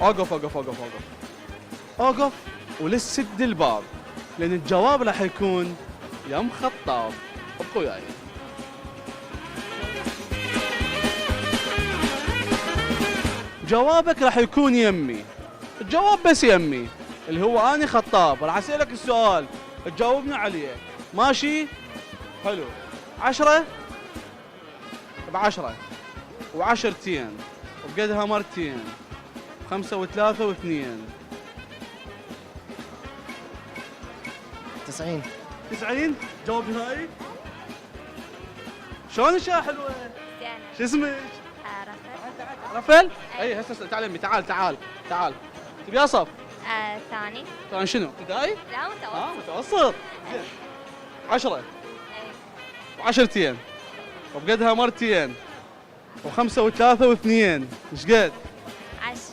اوقف اوقف اوقف اوقف اوقف ولسد الباب، لان الجواب راح يكون يم خطاب. ابقوا وياي. جوابك راح يكون يمي، الجواب بس يمي اللي هو اني خطاب. راح اسالك السؤال تجاوبنا عليه، ماشي؟ حلو. 10 ب10 و10تين وبقدها مرتين 5 و3 و2 90. 90. جواب نهائي؟ شلون اشياء حلوه؟ شو اسمك؟ رفل؟ اي هسه تعال يمي، تعال تعال تعال. تبي اصف؟ ثاني. ثاني شنو؟ ابتدائي؟ لا متوسط. متوسط. 10 و10تين وبقدها مرتين و5 و3 و2 ايش قد؟ 10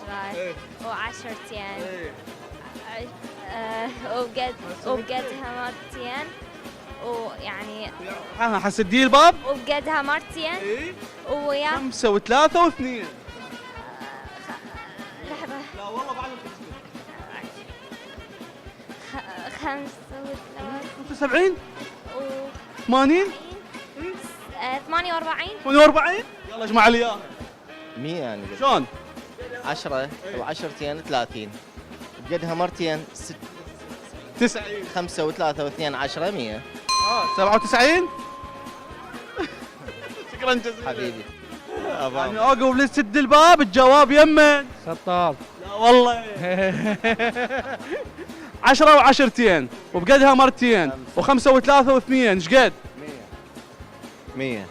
و10تين ايه وبقدها مرتين ويعني ها حسدي الباب؟ وبقدها مرتين ايه ويا 5 و3 و2. لحظة. لا والله بعد 5 75 و 80 48. 48. يلا اجمع لي اياه. 100 يعني. شلون؟ 10 و10تين 30. بقدها مرتين 90. 5 و3 و2 10 100. 97. شكرا جزيلا حبيبي. يعني اوقف لسد الباب، الجواب يمن خطاب. لا والله. 10 و10تين وبقدها مرتين و5 و3 و2 ايش قد؟ 100.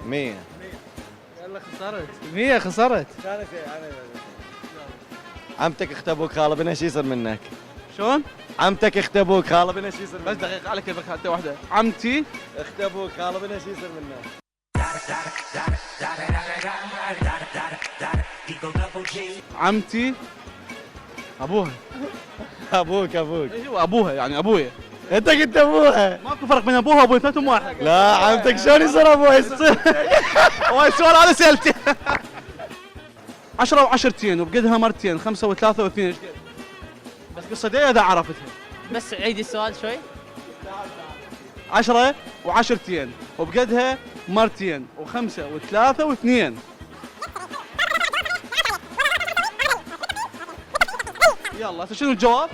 100. يلا خسرت 100. خسرت. عمتك اختبوك خاله بنا شو يصير منك؟ شلون؟ عمتك اختبوك خاله بنا شو يصير بس منك؟ دقيقة على كيفك حتى واحدة. عمتي اختبوك خاله بنا شو يصير منك؟ عمتي ابوها. ابوك ايوه ابوها يعني ابويا. انت قلت ابوها. ماكو فرق بين ابوها وابوي، اثنينهم واحد. لا عمتك شلون يصير ابوها؟ يصير هو السؤال هذا سالته. 10 و10تين وبقدها مرتين 5 و3 و2 ايش قد؟ بس قصة دي اذا عرفتها. بس عيدي السؤال شوي. 10 و10تين وبقدها مرتين و5 و3 و2. يلا هسه شنو الجواب؟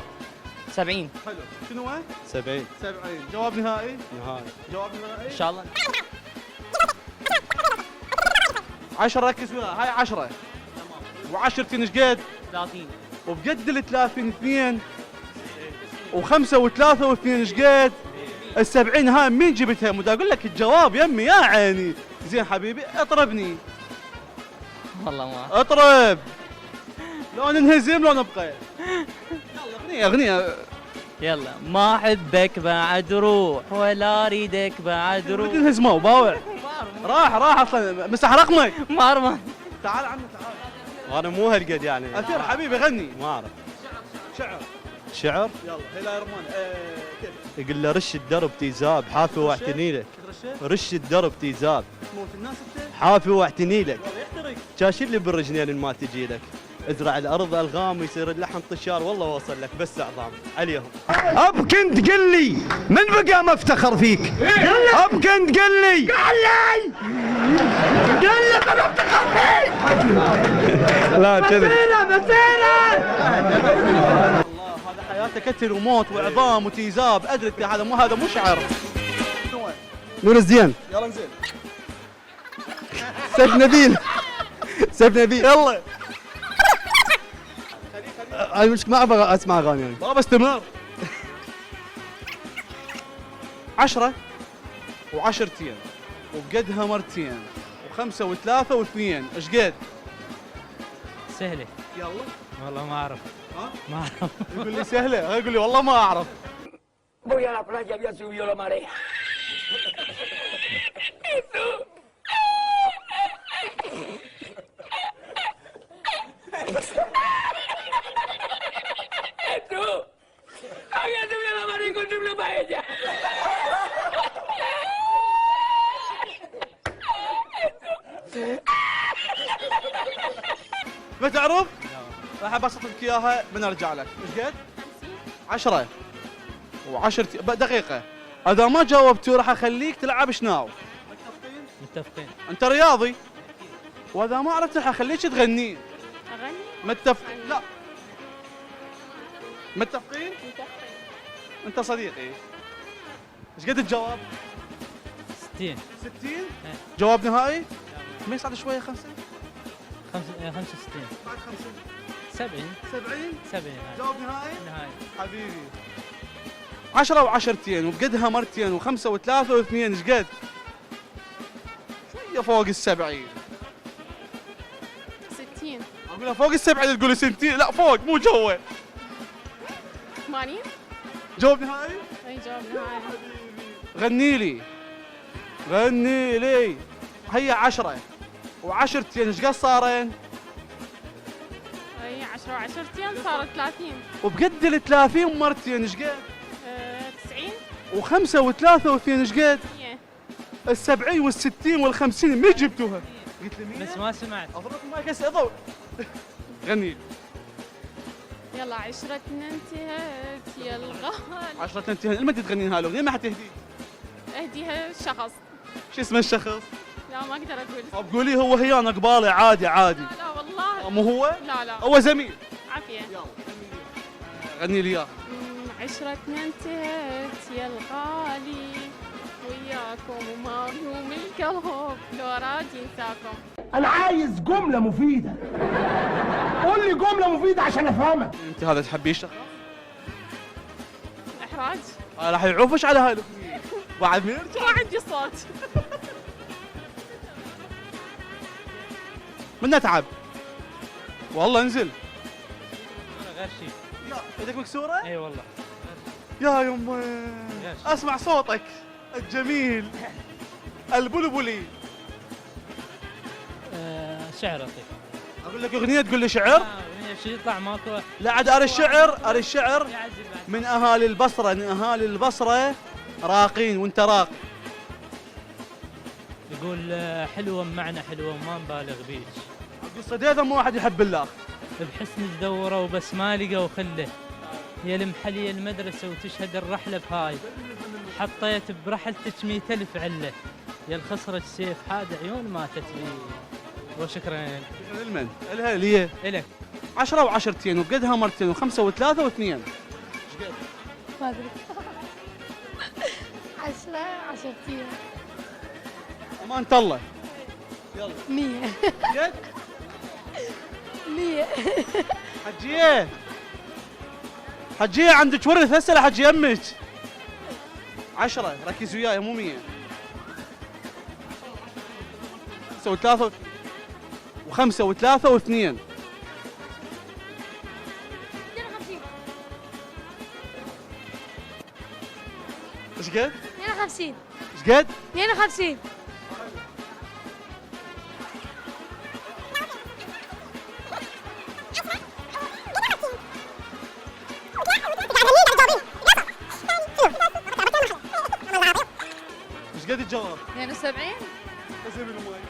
70 حلو. شنو هو؟ 70. 70. جواب نهائي؟ نهائي. جواب نهائي؟ ان شاء الله. 10 ركز وياي، هاي 10 و10تين ايش قد؟ 30 وبقد ال 30 2 و5 و3 و2 ايش قد؟ ال70. هاي مين جبتها؟ مو دا اقول لك الجواب يمي يا عيني. زين حبيبي اطربني. والله ما اطرب. لو ننهزم لو نبقى. يلا اغنية اغنية. يلا ما احبك بعد روح ولا اريدك بعد روح. تنهزموا باوع. راح اصلا مسح رقمك. مارمان. تعال عمي تعال. وانا مو هالقد يعني. اثير حبيبي غني. ما اعرف. شعر. شعر؟ يلا هلا رمان. كيف؟ يقول له رش الدرب تيزاب حافي واعتني لك. رش الدرب تيزاب تموت الناس انت؟ حافي واعتني لك. والله يحترق. شاش اللي بالرجلين ما تجي لك. ازرع الارض الغام ويصير اللحم طشار. والله وصل لك بس اعظام عليهم. اب كنت قل لي من بقى ما افتخر فيك؟ اب كنت قل لي انا افتخر فيك. لا كذا الله هذا حياته قتل وموت وعظام وتيزاب. ادري هذا مو شعر. نور الزين. يلا نزين. سيف نبيل. سيف نبيل. يلا انا مش ما ابغى اسمع اغاني يعني. بابا استمر. 10 و10تين وبقدها مرتين و5 و3 و2 ايش قد؟ سهله. يلا. والله ما اعرف. ها؟ ما اعرف. يقول لي سهله، يقول لي والله ما اعرف. voy a la playa voy a subir la marea. Había subido la marea con una paella. ما تعرف؟ راح ابسط لك اياها بنرجع لك، ايش قد؟ 10 و10 دقيقة. إذا ما جاوبتوا راح اخليك تلعب شناو. متفقين. انت رياضي. واذا ما عرفت راح اخليك تغنين. اغني؟ متفقين؟ لا. متفقين؟ متفقين. انت صديقي. ايش قد الجواب؟ 60. 60؟ جواب نهائي؟ ما يصعد شوية 5؟ 65. بعد 5 70. 70؟ 70. جواب نهائي؟ نهاية. حبيبي 10 وعشرتين وبقدها مرتين وخمسة وثلاثة واثنين ايش قد؟ شوية فوق ال70. 60. اقولها فوق ال70 تقولي 60، لا فوق مو جوا. 80. جواب نهائي؟ اي جواب نهائي. غني لي. غني لي. هي 10 وعشرتين ايش قد صارين؟ اي 10 و10 صارت 30. وبقد ال30 مرتين ايش قد؟ 90. وخمسة وثلاثة واثنين ايش قد؟ 100. ال70 وال60 وال50 ما جبتوها. قلت لي 100. بس ما سمعت. اضرب المايك هسه ضوء. غني لي. يلا عشرتنا انتهت يا الغالي. 10 تنتهي المتى تغنين هالاغنيه ما حتهدي. اهديها شخص. شو اسم الشخص؟ لا ما اقدر اقول. طب قولي هو هي انا قبالي عادي عادي. لا لا والله. مو هو؟ لا لا. هو زميل. عافية. يلا غني لي اياه. عشرتنا انتهت يا الغالي وياكم وما هو ملك الهوب لو راد ينساكم. انا عايز جملة مفيدة. قول لي جملة مفيدة عشان افهمك. انت هذا تحبيه الشخص؟ احراج. راح يعوفش على هاي الاغنيه. بعد ما يرجع. ما عندي صوت. من اتعب. والله انزل. غير شيء. يا ايدك مكسوره؟ اي والله. يا يمه غير. اسمع صوتك الجميل البلبلي. شعر اعطيك. اقول لك اغنيه تقول لي شعر؟ شو يطلع ماكو. لا عاد ارى الشعر ارى الشعر يعزل بعد. من اهالي البصره، من اهالي البصره راقين وانت راقي. يقول حلوة معنى حلوة وما نبالغ بيك. القصه دي ما واحد يحب الله. بحسن تدوره وبس ما لقوا خله. يا المحلية المدرسة وتشهد الرحلة بهاي. حطيت برحلتك 100,000 علة. يا الخصرة السيف حاد عيون ماتت بي. وشكرا لمن؟ الها ليه؟ لك. 10 وعشرتين وبقدها مرتين وخمسة وثلاثة واثنين. 10 ايام. أمانة الله. يلا 100. قد؟ 100. حجية حجية عندك ورث هسه لحج يمك. 10 ركز وياي مو 100. 5 وثلاثة واثنين. 52. ايش قد؟ 52. ايش قد؟ 52. ايش قد الجواب؟ 72. اسمي الماي.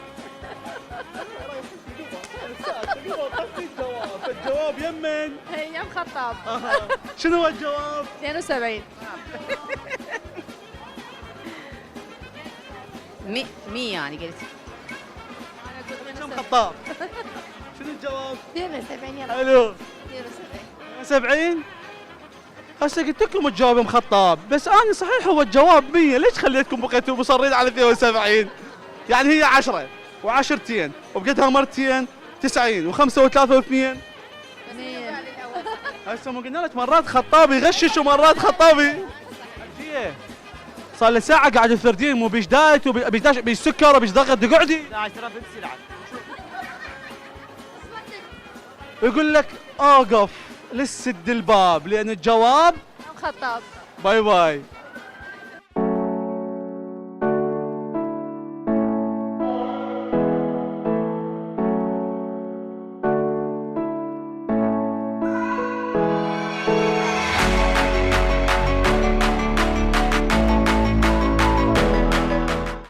الجواب يمن. ايام خطاب. شنو هو الجواب؟ 72. 100 يعني قلت. كم خطاب؟ شنو الجواب؟ 72 يلا. حلو 72. 70. هسه قلت لكم الجواب مخطاب، بس انا صحيح هو الجواب 100، ليش خليتكم بقيتوا مصرين على 72؟ يعني هي 10 وعشرتين وبقدها مرتين 90 وخمسة وثلاثة واثنين. هسه ما قلنا لك مرات خطابي يغشش ومرات خطابي. حجية صار له ساعة قاعد تثردين مو بيش دايت وبيش داش بيش سكر وبيش ضغط تقعدي. لا ترى بنسلعب. يقول لك اوقف لسد الباب لان الجواب خطاب. باي باي.